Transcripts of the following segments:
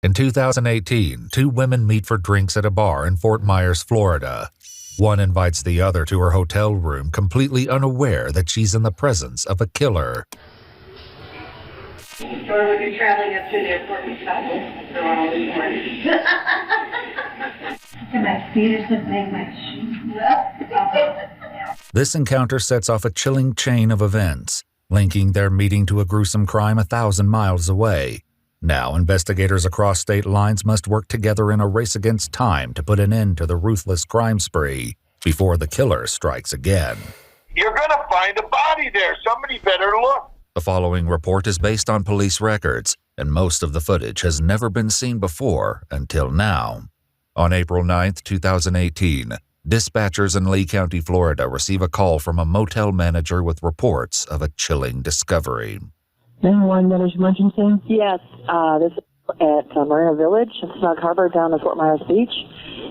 In 2018, two women meet for drinks at a bar in Fort Myers, Florida. One invites the other to her hotel room, completely unaware that she's in the presence of a killer. Or we've been traveling up to the airport and stopped for all this morning. My feet are slipping my shoes. This encounter sets off a chilling chain of events, linking their meeting to a gruesome crime 1,000 miles away. Now, investigators across state lines must work together in a race against time to put an end to the ruthless crime spree before the killer strikes again. You're going to find a body there. Somebody better look. The following report is based on police records, and most of the footage has never been seen before until now. On April 9, 2018, dispatchers in Lee County, Florida receive a call from a motel manager with reports of a chilling discovery. 911, what is your emergency? Yes, this is at Marina Village, Snug Harbor, down at Fort Myers Beach,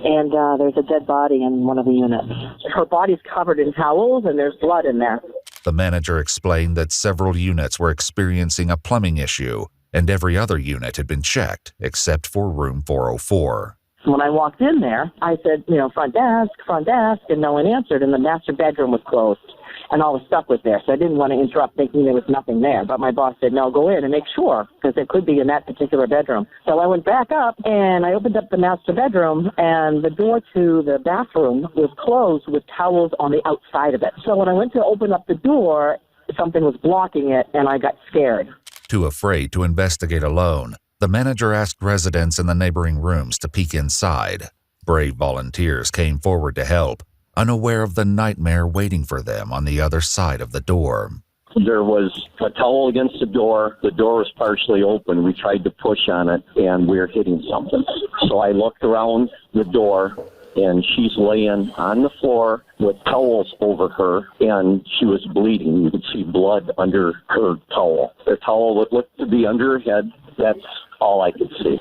and there's a dead body in one of the units. Her body's covered in towels, and there's blood in there. The manager explained that several units were experiencing a plumbing issue, and every other unit had been checked, except for room 404. When I walked in there, I said, front desk, and no one answered, and the master bedroom was closed. And all the stuff was there, so I didn't want to interrupt thinking there was nothing there. But my boss said, no, go in and make sure, because it could be in that particular bedroom. So I went back up, and I opened up the master bedroom, and the door to the bathroom was closed with towels on the outside of it. So when I went to open up the door, something was blocking it, and I got scared. Too afraid to investigate alone, the manager asked residents in the neighboring rooms to peek inside. Brave volunteers came forward to help, unaware of the nightmare waiting for them on the other side of the door. There was a towel against the door. The door was partially open. We tried to push on it, and we were hitting something. So I looked around the door, and she's laying on the floor with towels over her, and she was bleeding. You could see blood under her towel. The towel looked to be under her head. That's all I could see.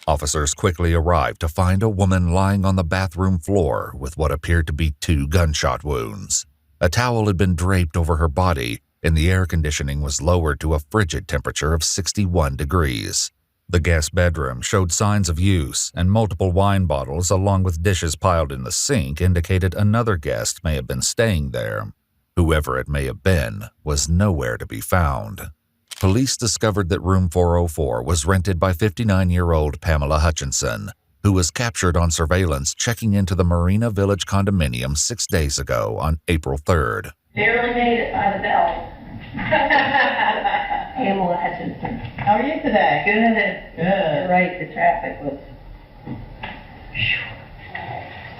Officers quickly arrived to find a woman lying on the bathroom floor with what appeared to be 2 gunshot wounds. A towel had been draped over her body, and the air conditioning was lowered to a frigid temperature of 61 degrees. The guest bedroom showed signs of use, and multiple wine bottles along with dishes piled in the sink indicated another guest may have been staying there. Whoever it may have been was nowhere to be found. Police discovered that room 404 was rented by 59-year-old Pamela Hutchinson, who was captured on surveillance checking into the Marina Village condominium 6 days ago on April 3rd. Barely made it by the bell. Pamela Hutchinson. How are you today? Good. Good. Right, the traffic was...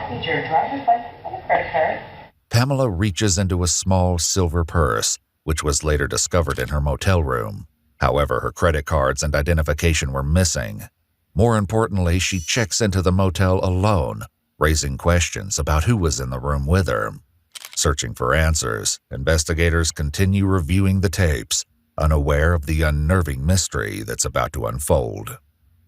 Did your driver's license on a credit card? Pamela reaches into a small silver purse, which was later discovered in her motel room. However, her credit cards and identification were missing. More importantly, she checks into the motel alone, raising questions about who was in the room with her. Searching for answers, investigators continue reviewing the tapes, unaware of the unnerving mystery that's about to unfold.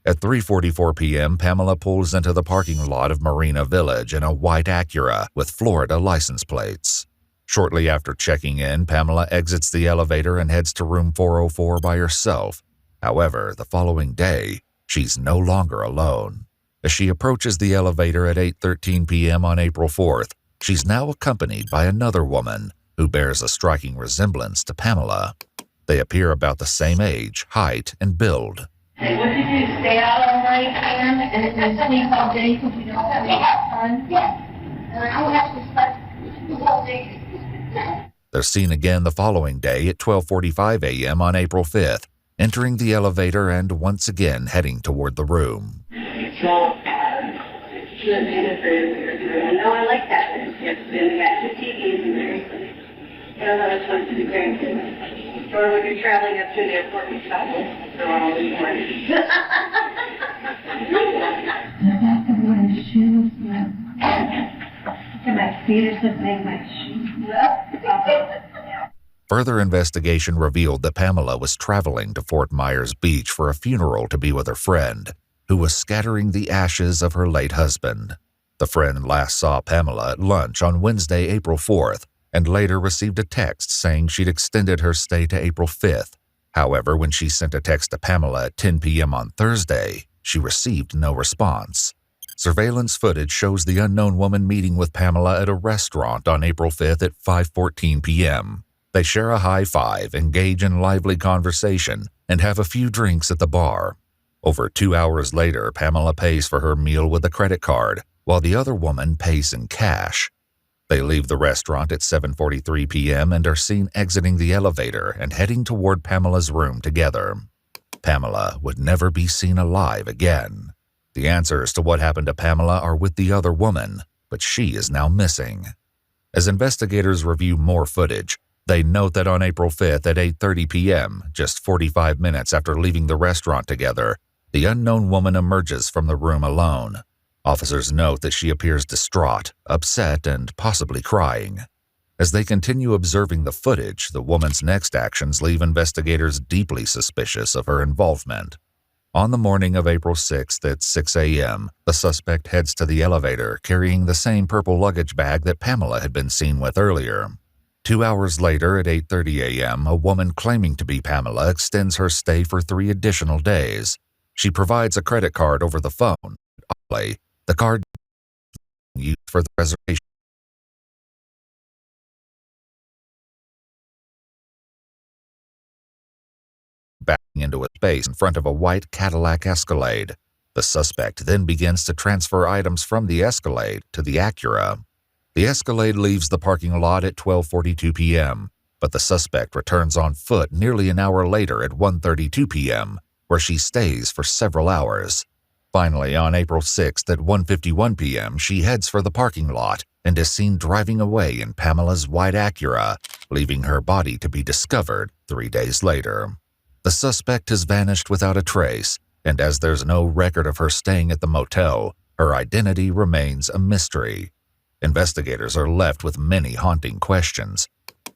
At 3:44 p.m., Pamela pulls into the parking lot of Marina Village in a white Acura with Florida license plates. Shortly after checking in, Pamela exits the elevator and heads to room 404 by herself. However, the following day, she's no longer alone. As she approaches the elevator at 8:13 p.m. on April 4th, she's now accompanied by another woman who bears a striking resemblance to Pamela. They appear about the same age, height, and build. Hey, what did you do? Stay out all night, Ann, and sleep all day because we don't have any fun? Yes. I have to sleep all day. They're seen again the following day at 12:45 a.m. on April 5th, entering the elevator and once again heading toward the room. No, I like that. Yes, we got 2 TVs in there. I don't know which one's to the grandkids. Or we've been traveling up to the airport and stopped for all this morning. I have to wear shoes now. My feet are slipping my shoes. Further investigation revealed that Pamela was traveling to Fort Myers Beach for a funeral to be with her friend, who was scattering the ashes of her late husband. The friend last saw Pamela at lunch on Wednesday, April 4th, and later received a text saying she'd extended her stay to April 5th. However, when she sent a text to Pamela at 10 p.m. on Thursday, She received no response. Surveillance footage shows the unknown woman meeting with Pamela at a restaurant on April 5th at 5:14 p.m. They share a high five, engage in lively conversation, and have a few drinks at the bar. Over 2 hours later, Pamela pays for her meal with a credit card, while the other woman pays in cash. They leave the restaurant at 7:43 p.m. and are seen exiting the elevator and heading toward Pamela's room together. Pamela would never be seen alive again. The answers to what happened to Pamela are with the other woman, but she is now missing. As investigators review more footage, they note that on April 5th at 8:30 p.m., just 45 minutes after leaving the restaurant together, the unknown woman emerges from the room alone. Officers note that she appears distraught, upset, and possibly crying. As they continue observing the footage, the woman's next actions leave investigators deeply suspicious of her involvement. On the morning of April 6th at 6 a.m., the suspect heads to the elevator carrying the same purple luggage bag that Pamela had been seen with earlier. 2 hours later at 8:30 a.m., a woman claiming to be Pamela extends her stay for 3 additional days. She provides a credit card over the phone. The card used for the reservation backing into a space in front of a white Cadillac Escalade. The suspect then begins to transfer items from the Escalade to the Acura. The Escalade leaves the parking lot at 12:42 p.m., but the suspect returns on foot nearly an hour later at 1:32 p.m., where she stays for several hours. Finally, on April 6th at 1:51 p.m., she heads for the parking lot and is seen driving away in Pamela's white Acura, leaving her body to be discovered 3 days later. The suspect has vanished without a trace, and as there's no record of her staying at the motel, her identity remains a mystery. Investigators are left with many haunting questions.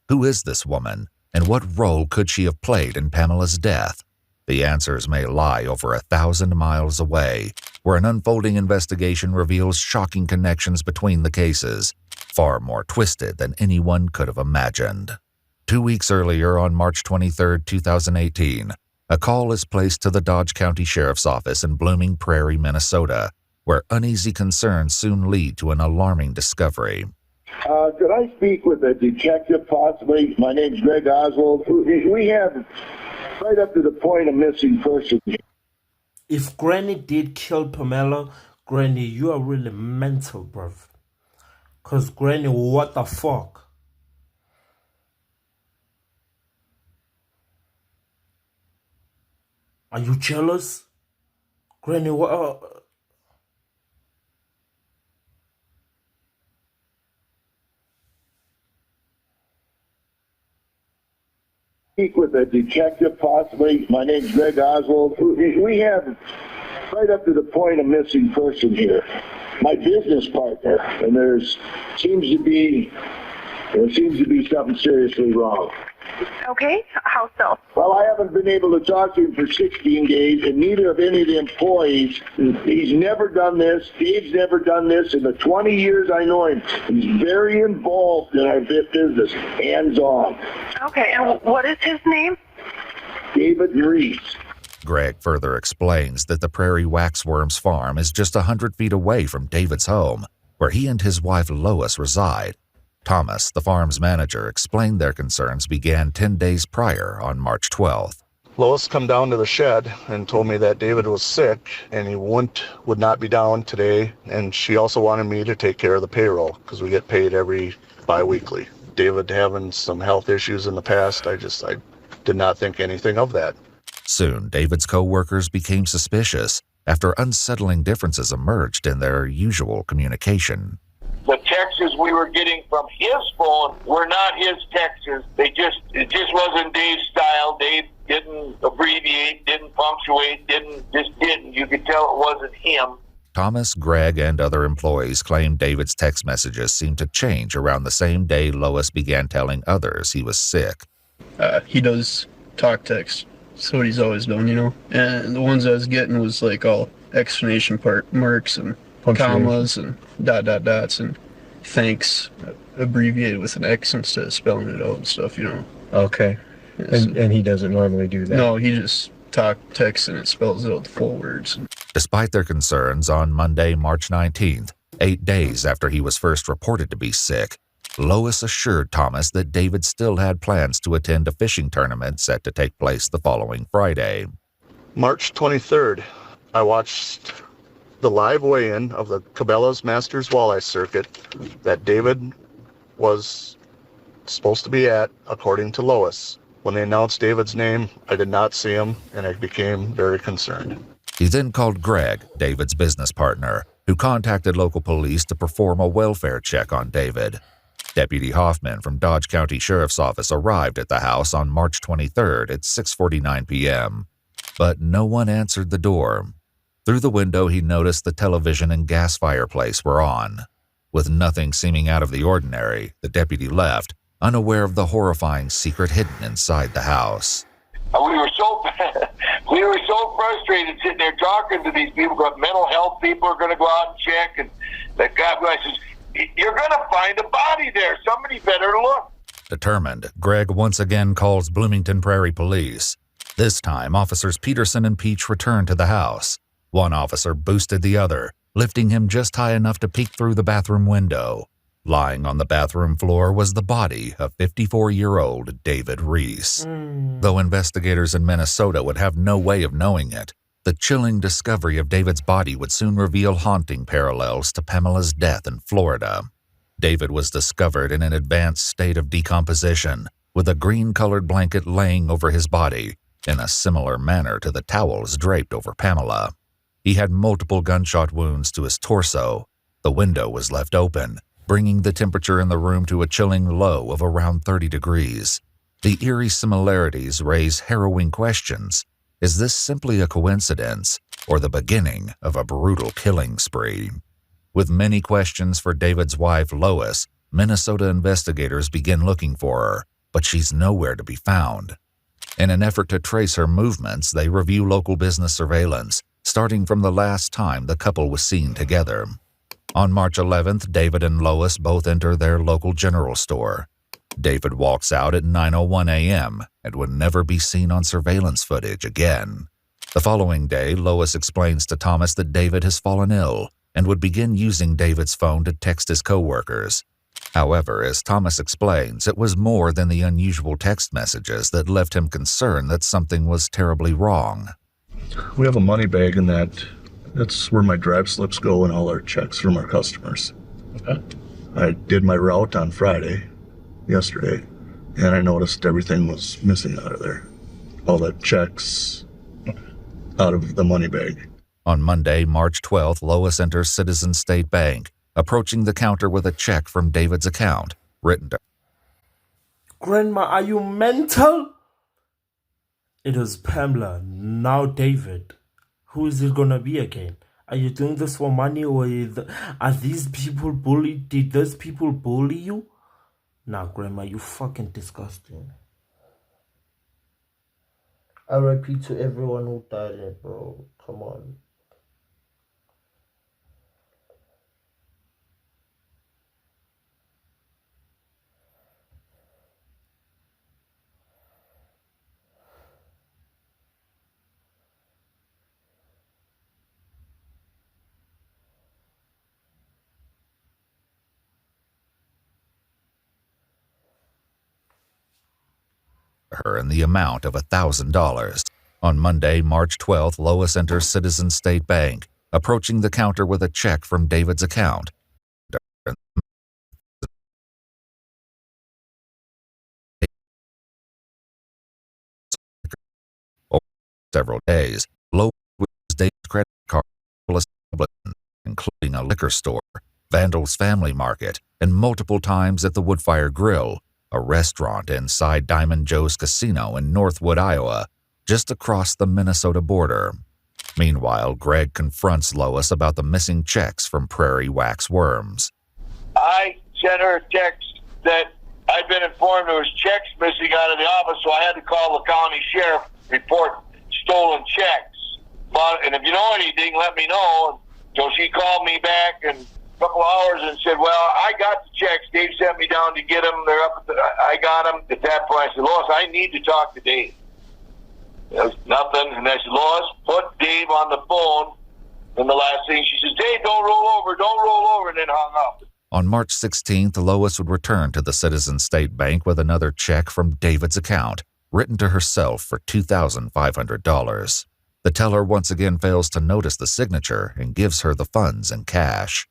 Who is this woman, and what role could she have played in Pamela's death? The answers may lie over 1,000 miles away, where an unfolding investigation reveals shocking connections between the cases, far more twisted than anyone could have imagined. 2 weeks earlier, on March 23, 2018, a call is placed to the Dodge County Sheriff's Office in Blooming Prairie, Minnesota, where uneasy concerns soon lead to an alarming discovery. Could I speak with a detective possibly? My name's Greg Oswald. We have right up to the point of missing person. If Granny did kill Pamela, Granny, you are really mental, bruv. Cause Granny, what the fuck? Are you jealous? Granny, what? Speak with a detective possibly. My name's Greg Oswald. We have right up to the point of missing person here. My business partner, and there seems to be something seriously wrong. Okay, how so? Well, I haven't been able to talk to him for 16 days, and neither of any of the employees. He's never done this. Dave's never done this. In the 20 years I know him, he's very involved in our business, hands-on. Okay, and what is his name? David Reese. Greg further explains that the Prairie Waxworms farm is just 100 feet away from David's home, where he and his wife Lois reside. Thomas, the farm's manager, explained their concerns began 10 days prior on March 12th. Lois come down to the shed and told me that David was sick and he would not be down today, and she also wanted me to take care of the payroll because we get paid every bi-weekly. David having some health issues in the past, I did not think anything of that. Soon, David's co-workers became suspicious after unsettling differences emerged in their usual communication. The texts we were getting from his phone were not his texts. It just wasn't Dave's style. Dave didn't abbreviate, didn't punctuate, didn't. You could tell it wasn't him. Thomas, Greg, and other employees claim David's text messages seemed to change around the same day Lois began telling others he was sick. He does talk text. That's what he's always done, you know. And the ones I was getting was like all exclamation marks and commas and dots and thanks abbreviated with an X instead of spelling it out and stuff, you know. Okay. And he doesn't normally do that? No, he just texts and it spells out the full words. Despite their concerns, on Monday, March 19th, 8 days after he was first reported to be sick, Lois assured Thomas that David still had plans to attend a fishing tournament set to take place the following Friday. March 23rd, I watched the live weigh-in of the Cabela's Masters Walleye Circuit that David was supposed to be at, according to Lois. When they announced David's name, I did not see him, and I became very concerned. He then called Greg, David's business partner, who contacted local police to perform a welfare check on David. Deputy Hoffman from Dodge County Sheriff's Office arrived at the house on March 23rd at 6:49 p.m., but no one answered the door. Through the window, he noticed the television and gas fireplace were on. With nothing seeming out of the ordinary, the deputy left, unaware of the horrifying secret hidden inside the house. We were so frustrated sitting there talking to these people. Mental health people are going to go out and check, and that guy says, "You're going to find a body there. Somebody better look." Determined, Greg once again calls Bloomington Prairie Police. This time, Officers Peterson and Peach returned to the house. One officer boosted the other, lifting him just high enough to peek through the bathroom window. Lying on the bathroom floor was the body of 54-year-old David Reese. Though investigators in Minnesota would have no way of knowing it, the chilling discovery of David's body would soon reveal haunting parallels to Pamela's death in Florida. David was discovered in an advanced state of decomposition, with a green-colored blanket laying over his body, in a similar manner to the towels draped over Pamela. He had multiple gunshot wounds to his torso. The window was left open, bringing the temperature in the room to a chilling low of around 30 degrees. The eerie similarities raise harrowing questions. Is this simply a coincidence, or the beginning of a brutal killing spree? With many questions for David's wife, Lois, Minnesota investigators begin looking for her, but she's nowhere to be found. In an effort to trace her movements, they review local business surveillance, starting from the last time the couple was seen together. On March 11th, David and Lois both enter their local general store. David walks out at 9:01 a.m. and would never be seen on surveillance footage again. The following day, Lois explains to Thomas that David has fallen ill and would begin using David's phone to text his co-workers. However, as Thomas explains, it was more than the unusual text messages that left him concerned that something was terribly wrong. We have a money bag in that's where my drive slips go and all our checks from our customers. Okay. I did my route on Friday, yesterday, and I noticed everything was missing out of there. All the checks out of the money bag. On Monday, March 12th, Lois enters Citizen State Bank, approaching the counter with a check from David's account, written to Grandma, are you mental? It was Pamela, now David. Who is it gonna be again? Are you doing this for money, or are these people bullied? Did those people bully you? Nah, Grandma, you fucking disgusting. RIP to everyone who died, bro. Come on. her in the amount of $1,000. On Monday, March 12th, Lois enters Citizen State Bank, approaching the counter with a check from David's account. Over several days, Lois used David's credit card, including a liquor store, Vandal's Family Market, and multiple times at the Woodfire Grill, a restaurant inside Diamond Joe's Casino in Northwood, Iowa, just across the Minnesota border. Meanwhile, Greg confronts Lois about the missing checks from Prairie Wax Worms. I sent her a text that I'd been informed there was checks missing out of the office, so I had to call the county sheriff, report stolen checks. And if you know anything, let me know. So she called me back in a couple hours and said, well, I got the checks. Dave sent me down to get them. They're up. I got them. At that point, I said, Lois, I need to talk to Dave. There was nothing. And I said, Lois, put Dave on the phone And the last thing she says, Dave, don't roll over, and then hung up. On March 16th, Lois would return to the Citizens State Bank with another check from David's account, written to herself for $2,500. The teller once again fails to notice the signature and gives her the funds in cash.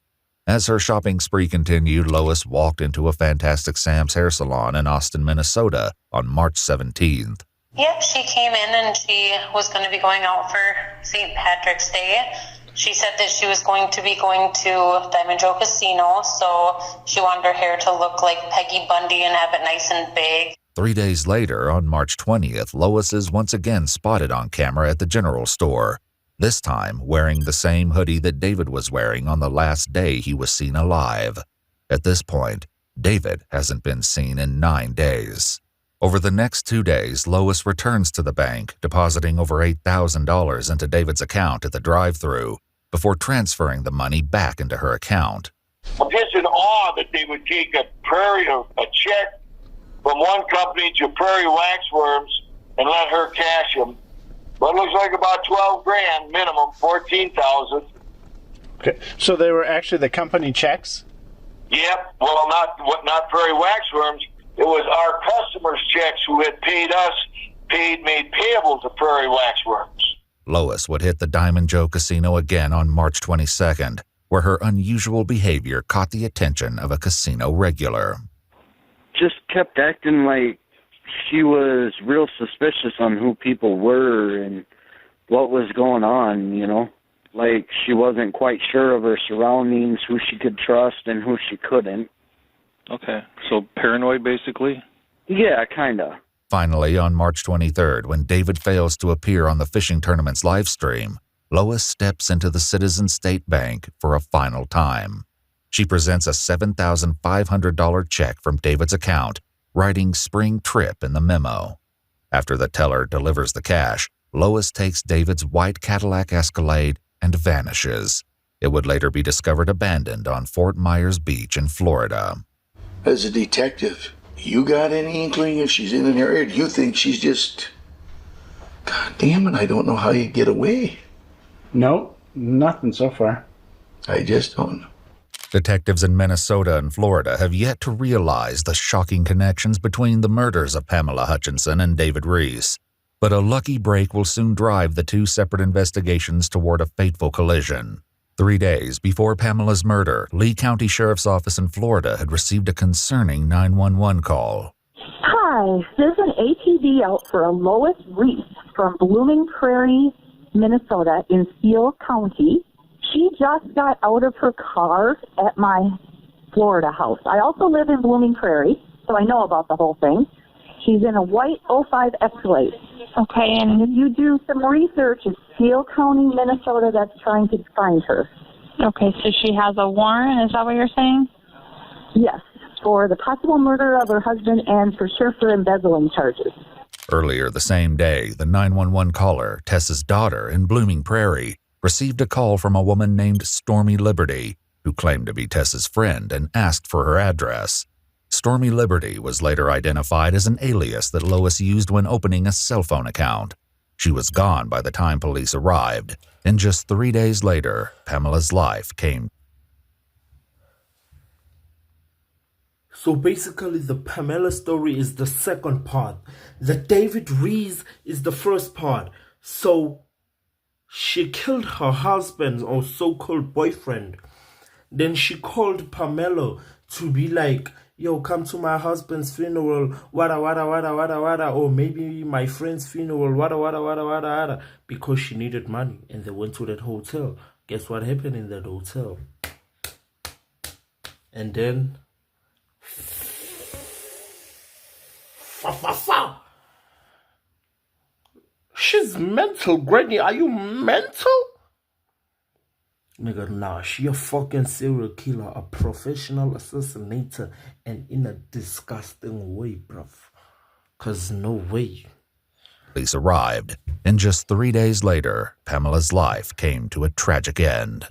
As her shopping spree continued, Lois walked into a Fantastic Sam's hair salon in Austin, Minnesota on March 17th. Yep, she came in and she was going to be going out for St. Patrick's Day. She said that she was going to be going to Diamond Joe Casino, so she wanted her hair to look like Peggy Bundy and have it nice and big. 3 days later, on March 20th, Lois is once again spotted on camera at the general store, this time wearing the same hoodie that David was wearing on the last day he was seen alive. At this point, David hasn't been seen in 9 days. Over the next 2 days, Lois returns to the bank, depositing over $8,000 into David's account at the drive-thru before transferring the money back into her account. I'm just in awe that they would take a check from one company to Prairie Waxworms and let her cash them. But it looks like about 12 grand minimum, 14,000. Okay, so they were actually the company checks? Yep. Well, not Prairie Waxworms. It was our customers' checks who had paid us, made payable to Prairie Waxworms. Lois would hit the Diamond Joe Casino again on March 22nd, where her unusual behavior caught the attention of a casino regular. Just kept acting like she was real suspicious on who people were and what was going on, you know? Like she wasn't quite sure of her surroundings, who she could trust and who she couldn't. Okay, so paranoid basically? Yeah, kinda. Finally, on March 23rd, when David fails to appear on the fishing tournament's live stream, Lois steps into the Citizens State Bank for a final time. She presents a $7,500 check from David's account, writing spring trip in the memo. After the teller delivers the cash, Lois takes David's white Cadillac Escalade and vanishes. It would later be discovered abandoned on Fort Myers Beach in Florida. As a detective, you got any inkling if she's in an area? Do you think she's just... God damn it, I don't know how you get away. No, nothing so far. I just don't know. Detectives in Minnesota and Florida have yet to realize the shocking connections between the murders of Pamela Hutchinson and David Reese. But a lucky break will soon drive the two separate investigations toward a fateful collision. 3 days before Pamela's murder, Lee County Sheriff's Office in Florida had received a concerning 911 call. Hi, there's an ATV out for a Lois Reese from Blooming Prairie, Minnesota in Steele County. She just got out of her car at my Florida house. I also live in Blooming Prairie, so I know about the whole thing. She's in a white 05 Escalade. Okay, and if you do some research, it's Steele County, Minnesota that's trying to find her. Okay, so she has a warrant, is that what you're saying? Yes, for the possible murder of her husband and for sure for embezzling charges. Earlier the same day, the 911 caller, Tessa's daughter in Blooming Prairie, received a call from a woman named Stormy Liberty, who claimed to be Tessa's friend and asked for her address. Stormy Liberty was later identified as an alias that Lois used when opening a cell phone account. She was gone by the time police arrived, and just 3 days later, Pamela's life came. So basically, the Pamela story is the second part. The David Reese is the first part. So she killed her husband or so-called boyfriend. Then she called Pamela to be like, yo, come to my husband's funeral, wada, wada, wada, wada, wada, or maybe my friend's funeral, wada, wada, wada, wada, wada, because she needed money, and they went to that hotel. Guess what happened in that hotel? And then, she's mental, Granny. Are you mental? Nigga, nah, she a fucking serial killer, a professional assassinator, and in a disgusting way, bruv. Cause no way. Police arrived, and just 3 days later, Pamela's life came to a tragic end.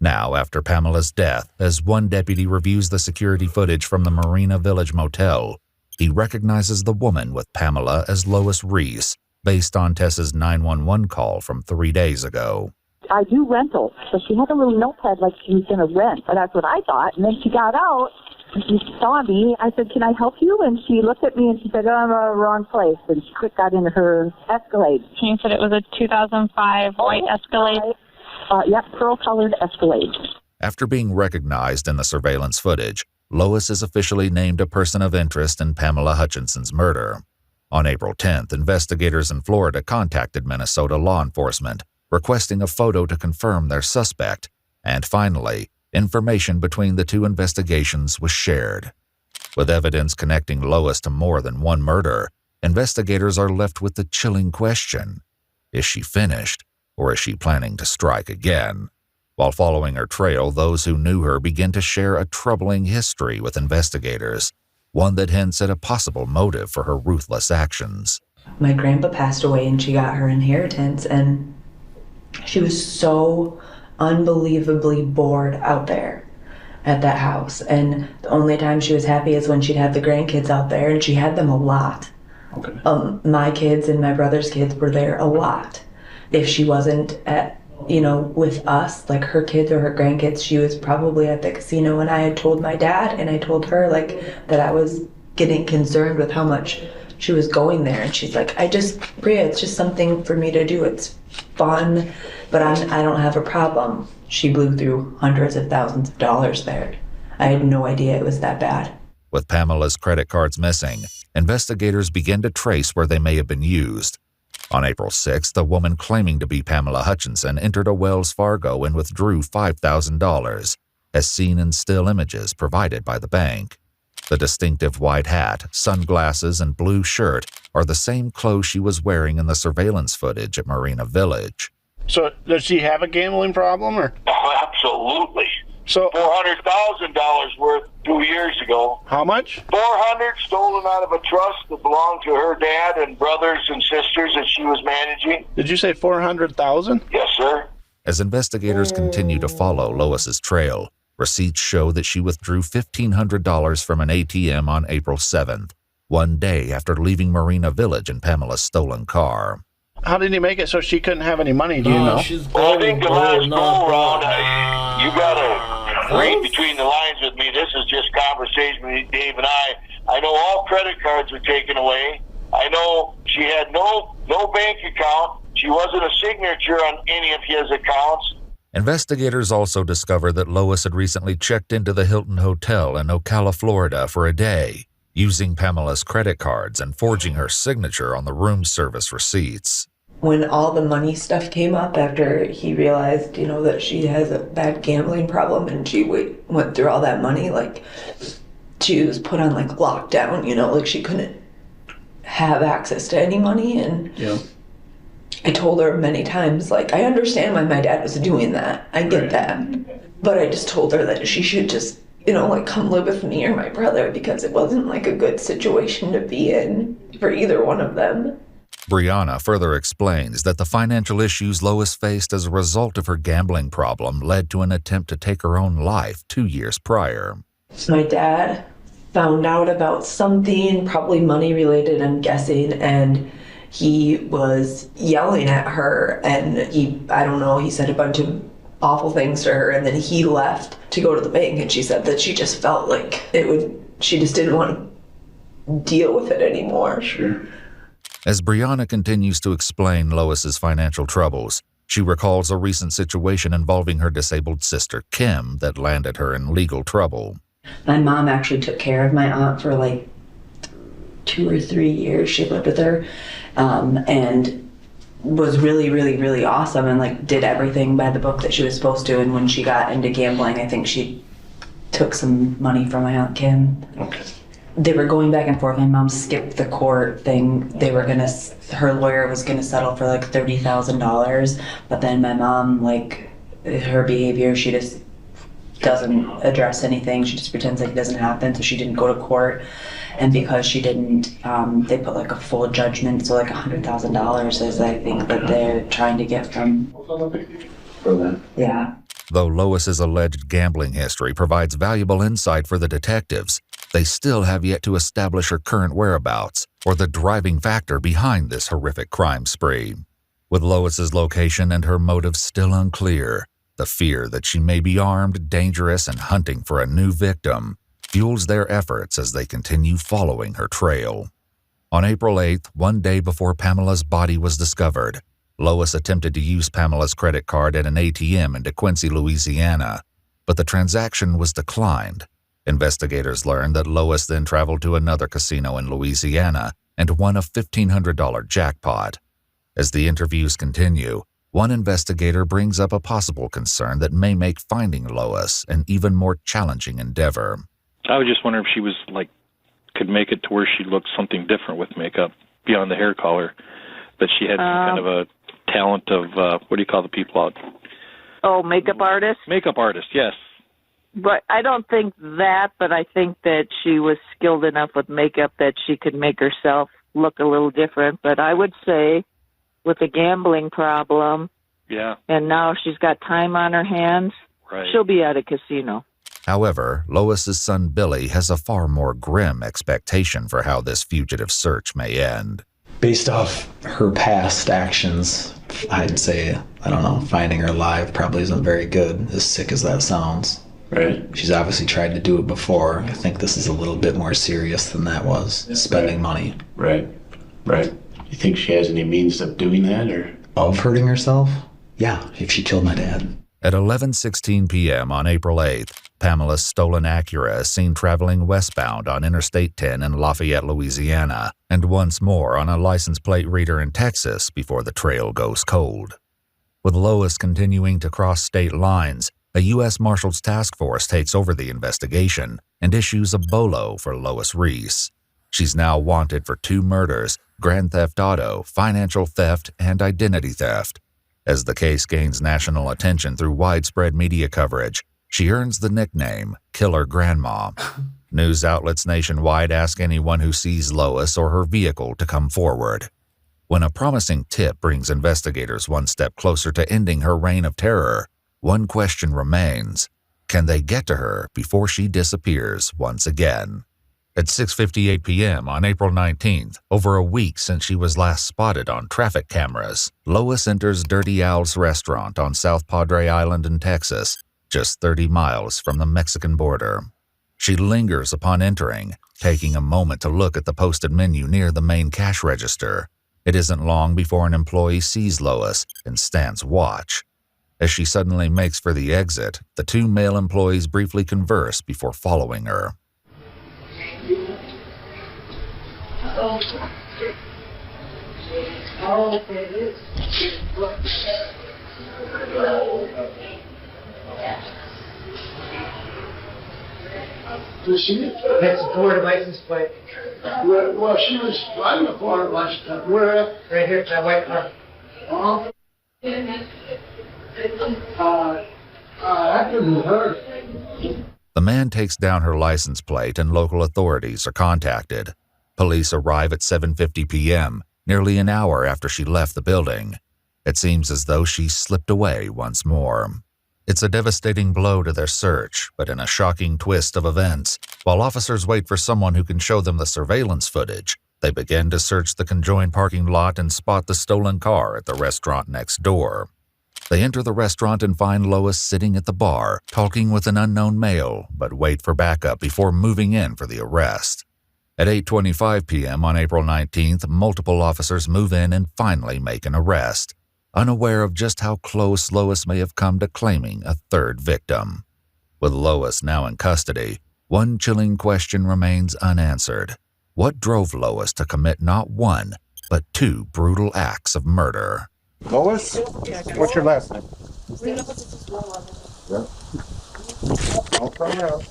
Now, after Pamela's death, as one deputy reviews the security footage from the Marina Village Motel, he recognizes the woman with Pamela as Lois Reese, based on Tessa's 911 call from 3 days ago. I do rentals. So she had a little notepad like she was going to rent. But that's what I thought. And then she got out and she saw me. I said, can I help you? And she looked at me and she said, oh, I'm in the wrong place. And she quick got into her Escalade. You said it was a 2005 white Escalade? Yep, pearl-colored Escalade. After being recognized in the surveillance footage, Lois is officially named a person of interest in Pamela Hutchinson's murder. On April 10th, investigators in Florida contacted Minnesota law enforcement, requesting a photo to confirm their suspect, and finally, information between the two investigations was shared. With evidence connecting Lois to more than one murder, investigators are left with the chilling question: is she finished, or is she planning to strike again? While following her trail, those who knew her begin to share a troubling history with investigators, one that hints at a possible motive for her ruthless actions. My grandpa passed away and she got her inheritance, and she was so unbelievably bored out there at that house. And the only time she was happy is when she'd have the grandkids out there, and she had them a lot. Okay. My kids and my brother's kids were there a lot. If she wasn't at, with us, like her kids or her grandkids, she was probably at the casino. And I had told my dad and I told her that I was getting concerned with how much she was going there. And she's like, Bria, it's just something for me to do. It's fun, but I don't have a problem. She blew through hundreds of thousands of dollars there. I had no idea it was that bad. With Pamela's credit cards missing, investigators begin to trace where they may have been used. On April 6th, a woman claiming to be Pamela Hutchinson entered a Wells Fargo and withdrew $5,000, as seen in still images provided by the bank. The distinctive white hat, sunglasses, and blue shirt are the same clothes she was wearing in the surveillance footage at Marina Village. So does she have a gambling problem, or? Oh, absolutely. So $400,000 worth 2 years ago. How much? 400 stolen out of a trust that belonged to her dad and brothers and sisters that she was managing. Did you say 400,000? Yes, sir. As investigators continue to follow Lois's trail, receipts show that she withdrew $1,500 from an ATM on April 7th, one day after leaving Marina Village in Pamela's stolen car. How did he make it so she couldn't have any money, do you know? Well, I think the last go-around, you gotta read between the lines with me. This is just conversation with Dave and I. I know all credit cards were taken away. I know she had no bank account. She wasn't a signature on any of his accounts. Investigators also discovered that Lois had recently checked into the Hilton Hotel in Ocala, Florida for a day, using Pamela's credit cards and forging her signature on the room service receipts. When all the money stuff came up after he realized, that she has a bad gambling problem and she went through all that money, she was put on lockdown, she couldn't have access to any money. And I told her many times, I understand why my dad was doing that. I get that. But I just told her that she should just, come live with me or my brother, because it wasn't a good situation to be in for either one of them. Brianna further explains that the financial issues Lois faced as a result of her gambling problem led to an attempt to take her own life 2 years prior. My dad found out about something, probably money related, I'm guessing, and he was yelling at her, and he said a bunch of awful things to her, and then he left to go to the bank, and she said that she just felt she just didn't want to deal with it anymore. Sure. As Brianna continues to explain Lois's financial troubles, she recalls a recent situation involving her disabled sister, Kim, that landed her in legal trouble. My mom actually took care of my aunt for 2 or 3 years. She lived with her, and was really, really, really awesome, and did everything by the book that she was supposed to. And when she got into gambling, I think she took some money from my aunt Kim. Okay. They were going back and forth. My mom skipped the court thing. Her lawyer was gonna settle for $30,000, but then my mom, her behavior, she just doesn't address anything. She just pretends like it doesn't happen, so she didn't go to court. And because she didn't, they put a full judgment, so $100,000 is, I think, that they're trying to get from them. Yeah. Though Lois's alleged gambling history provides valuable insight for the detectives, they still have yet to establish her current whereabouts or the driving factor behind this horrific crime spree. With Lois's location and her motives still unclear, the fear that she may be armed, dangerous, and hunting for a new victim fuels their efforts as they continue following her trail. On April 8th, one day before Pamela's body was discovered, Lois attempted to use Pamela's credit card at an ATM in DeQuincy, Louisiana, but the transaction was declined. Investigators learned that Lois then traveled to another casino in Louisiana and won a $1,500 jackpot. As the interviews continue, one investigator brings up a possible concern that may make finding Lois an even more challenging endeavor. I was just wondering if she was could make it to where she looked something different with makeup beyond the hair color, that she had some kind of a talent of, what do you call the people out? Oh, makeup artist? Makeup artist, yes. But I don't think that, but I think that she was skilled enough with makeup that she could make herself look a little different. But I would say with a gambling problem, yeah, and now she's got time on her hands, right, she'll be at a casino. However, Lois's son Billy has a far more grim expectation for how this fugitive search may end. Based off her past actions, I'd say, I don't know, finding her alive probably isn't very good, as sick as that sounds. Right. She's obviously tried to do it before. I think this is a little bit more serious than that was, spending money. Right. You think she has any means of doing that, or? Of hurting herself? Yeah, if she killed my dad. At 11:16 p.m. on April 8th, Pamela's stolen Acura is seen traveling westbound on Interstate 10 in Lafayette, Louisiana, and once more on a license plate reader in Texas before the trail goes cold. With Lois continuing to cross state lines, a U.S. Marshals task force takes over the investigation and issues a BOLO for Lois Reese. She's now wanted for 2 murders, grand theft auto, financial theft, and identity theft. As the case gains national attention through widespread media coverage, she earns the nickname Killer Grandma. News outlets nationwide ask anyone who sees Lois or her vehicle to come forward. When a promising tip brings investigators one step closer to ending her reign of terror, one question remains: can they get to her before she disappears once again? At 6:58 p.m. on April 19th, over a week since she was last spotted on traffic cameras, Lois enters Dirty Al's restaurant on South Padre Island in Texas, just 30 miles from the Mexican border. She lingers upon entering, taking a moment to look at the posted menu near the main cash register. It isn't long before an employee sees Lois and stands watch. As she suddenly makes for the exit, the 2 male employees briefly converse before following her. That's the Florida license plate. Well, she was driving a Florida license plate. Where? Right here, that white car. That couldn't hurt. The man takes down her license plate and local authorities are contacted. Police arrive at 7:50 p.m., nearly an hour after she left the building. It seems as though she slipped away once more. It's a devastating blow to their search, but in a shocking twist of events, while officers wait for someone who can show them the surveillance footage, they begin to search the conjoined parking lot and spot the stolen car at the restaurant next door. They enter the restaurant and find Lois sitting at the bar, talking with an unknown male, but wait for backup before moving in for the arrest. At 8:25 p.m. on April 19th, multiple officers move in and finally make an arrest, unaware of just how close Lois may have come to claiming a third victim. With Lois now in custody, one chilling question remains unanswered. What drove Lois to commit not 1, but 2 brutal acts of murder? Lois? What's your last name? Yeah. I'll find out.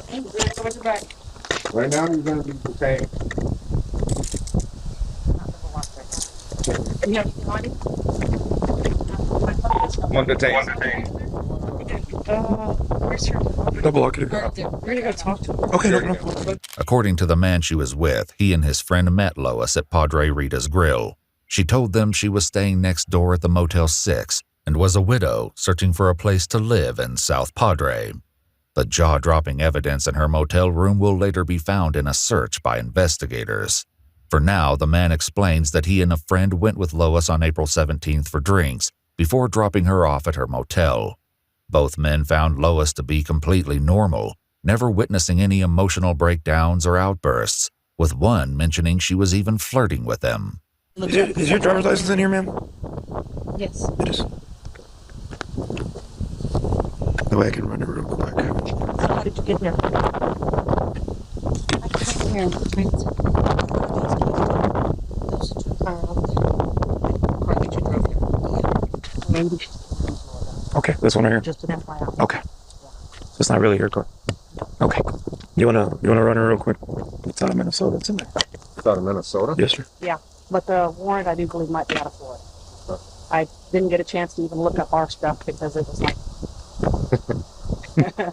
Right now you're going to be detained. One detained. Double lock it. We're going to go talk to him. Okay, no. According to the man she was with, he and his friend met Lois at Padre Rita's Grill. She told them she was staying next door at the Motel 6 and was a widow searching for a place to live in South Padre. The jaw-dropping evidence in her motel room will later be found in a search by investigators. For now, the man explains that he and a friend went with Lois on April 17th for drinks before dropping her off at her motel. Both men found Lois to be completely normal, never witnessing any emotional breakdowns or outbursts, with one mentioning she was even flirting with him. Is your driver's license in here, ma'am? Yes. It is. That way I can run it real quick. How did you get here? I came here and there's a car out there. Car that you drove here. Maybe. Okay, this one right here. Just an FYI. Okay. So it's not really your car. Okay. You wanna run it real quick? It's out of Minnesota. It's in there. It's out of Minnesota? Yes, sir. Yeah, but the warrant I do believe might be out of Florida. I didn't get a chance to even look up our stuff because it was like.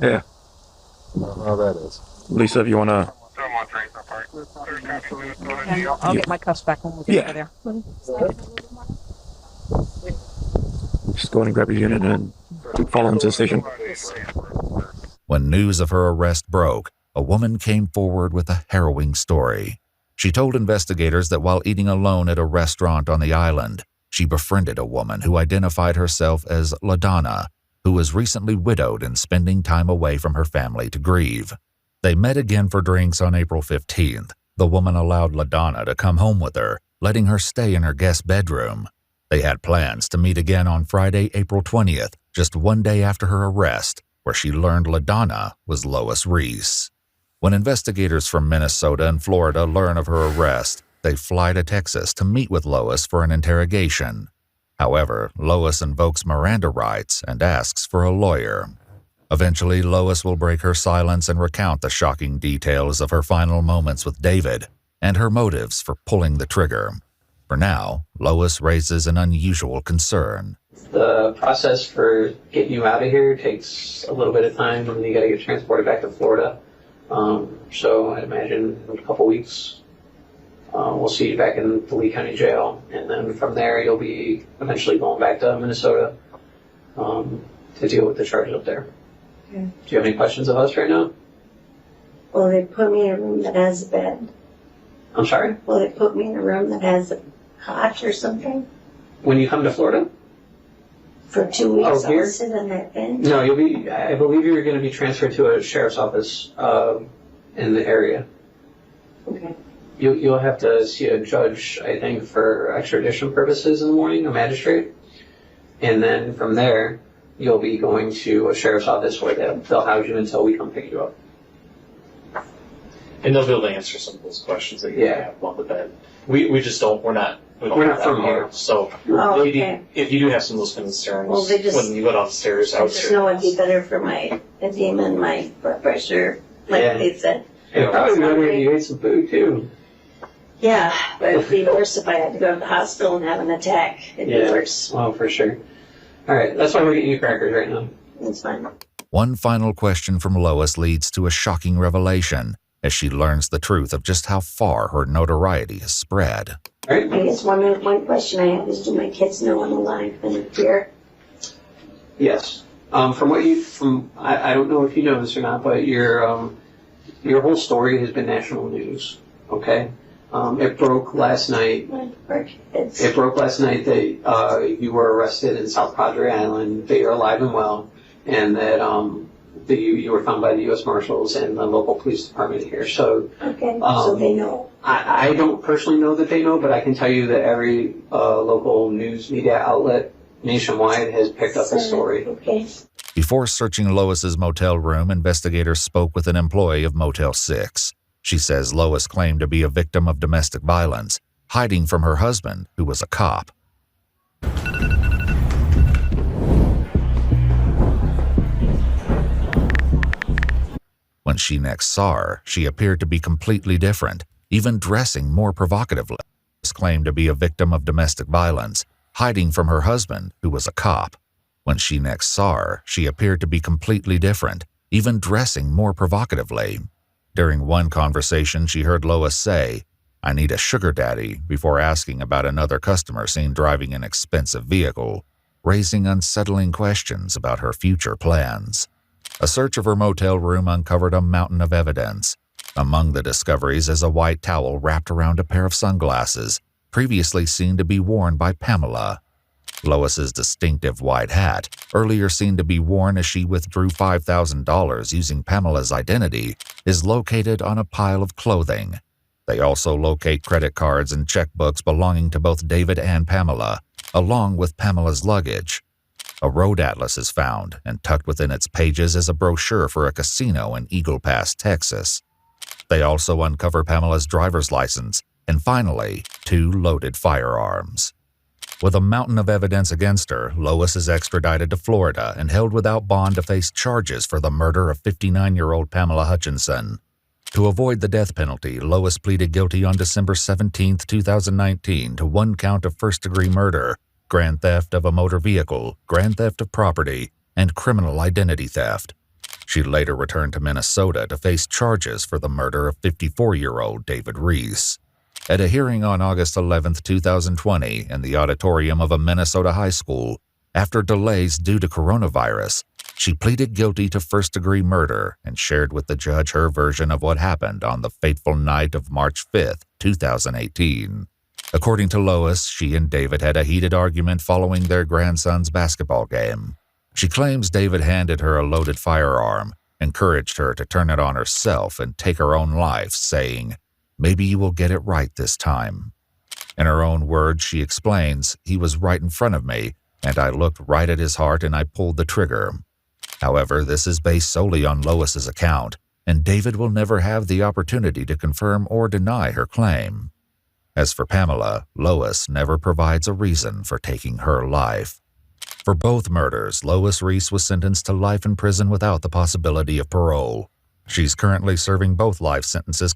Yeah. I don't know how that is. Lisa, if you wanna. I'll get my cuffs back when we get over there. Just go in and grab your unit and follow him to the station. When news of her arrest broke, a woman came forward with a harrowing story. She told investigators that while eating alone at a restaurant on the island, she befriended a woman who identified herself as LaDonna, who was recently widowed and spending time away from her family to grieve. They met again for drinks on April 15th. The woman allowed LaDonna to come home with her, letting her stay in her guest bedroom. They had plans to meet again on Friday, April 20th, just one day after her arrest, where she learned LaDonna was Lois Reese. When investigators from Minnesota and Florida learn of her arrest, they fly to Texas to meet with Lois for an interrogation. However, Lois invokes Miranda rights and asks for a lawyer. Eventually, Lois will break her silence and recount the shocking details of her final moments with David and her motives for pulling the trigger. For now, Lois raises an unusual concern. The process for getting you out of here takes a little bit of time, and you got to get transported back to Florida. So I imagine in a couple weeks, we'll see you back in the Lee County Jail, and then from there you'll be eventually going back to Minnesota to deal with the charges up there. Okay. Do you have any questions of us right now? Will they put me in a room that has a bed? I'm sorry? Will they put me in a room that has a cot or something? When you come to Florida? For 2 weeks, Oh, here? I'll sit on that bench? No, I believe you're going to be transferred to a sheriff's office in the area. Okay. You'll have to see a judge, I think, for extradition purposes in the morning, a magistrate. And then from there, you'll be going to a sheriff's office where they'll house you until we come pick you up. And they'll be able to answer some of those questions that you have on the bed. We just don't, we're not from here. So Oh, okay. if you do have some of those concerns, Well, they just- when you go downstairs, I just know it'd be better for my edema and my blood pressure, like Yeah. they said. It'd probably be better if you ate some food too. Yeah, but it'd be worse if I had to go to the hospital and have an attack. It'd be worse. Oh, for sure. All right, that's why we're getting you crackers right now. It's fine. One final question from Lois leads to a shocking revelation as she learns the truth of just how far her notoriety has spread. I guess one question I have is, do my kids know I'm alive and here? Yes. I don't know if you know this or not, but your whole story has been national news. Okay. It broke last night. It broke last night that you were arrested in South Padre Island, that you're alive and well, and that you were found by the U.S. Marshals and the local police department here. So, Okay, so they know. I don't personally know that they know, but I can tell you that every local news media outlet nationwide has picked up the story. Okay. Before searching Lois's motel room, investigators spoke with an employee of Motel 6. She says Lois claimed to be a victim of domestic violence, hiding from her husband, who was a cop. When she next saw her, she appeared to be completely different, even dressing more provocatively. Lois claimed to be a victim of domestic violence, hiding from her husband, who was a cop. When she next saw her, she appeared to be completely different, even dressing more provocatively. During one conversation, she heard Lois say, "I need a sugar daddy," before asking about another customer seen driving an expensive vehicle, raising unsettling questions about her future plans. A search of her motel room uncovered a mountain of evidence. Among the discoveries is a white towel wrapped around a pair of sunglasses, previously seen to be worn by Pamela. Lois's distinctive white hat, earlier seen to be worn as she withdrew $5,000 using Pamela's identity, is located on a pile of clothing. They also locate credit cards and checkbooks belonging to both David and Pamela, along with Pamela's luggage. A road atlas is found, and tucked within its pages is a brochure for a casino in Eagle Pass, Texas. They also uncover Pamela's driver's license, and finally, 2 loaded firearms. With a mountain of evidence against her, Lois is extradited to Florida and held without bond to face charges for the murder of 59-year-old Pamela Hutchinson. To avoid the death penalty, Lois pleaded guilty on December 17, 2019 to 1 count of first-degree murder, grand theft of a motor vehicle, grand theft of property, and criminal identity theft. She later returned to Minnesota to face charges for the murder of 54-year-old David Reese. At a hearing on August 11, 2020, in the auditorium of a Minnesota high school, after delays due to coronavirus, she pleaded guilty to first-degree murder and shared with the judge her version of what happened on the fateful night of March 5, 2018. According to Lois, she and David had a heated argument following their grandson's basketball game. She claims David handed her a loaded firearm, encouraged her to turn it on herself and take her own life, saying, "Maybe you will get it right this time." In her own words, she explains, "He was right in front of me, and I looked right at his heart and I pulled the trigger." However, this is based solely on Lois's account, and David will never have the opportunity to confirm or deny her claim. As for Pamela, Lois never provides a reason for taking her life. For both murders, Lois Reese was sentenced to life in prison without the possibility of parole. She's currently serving both life sentences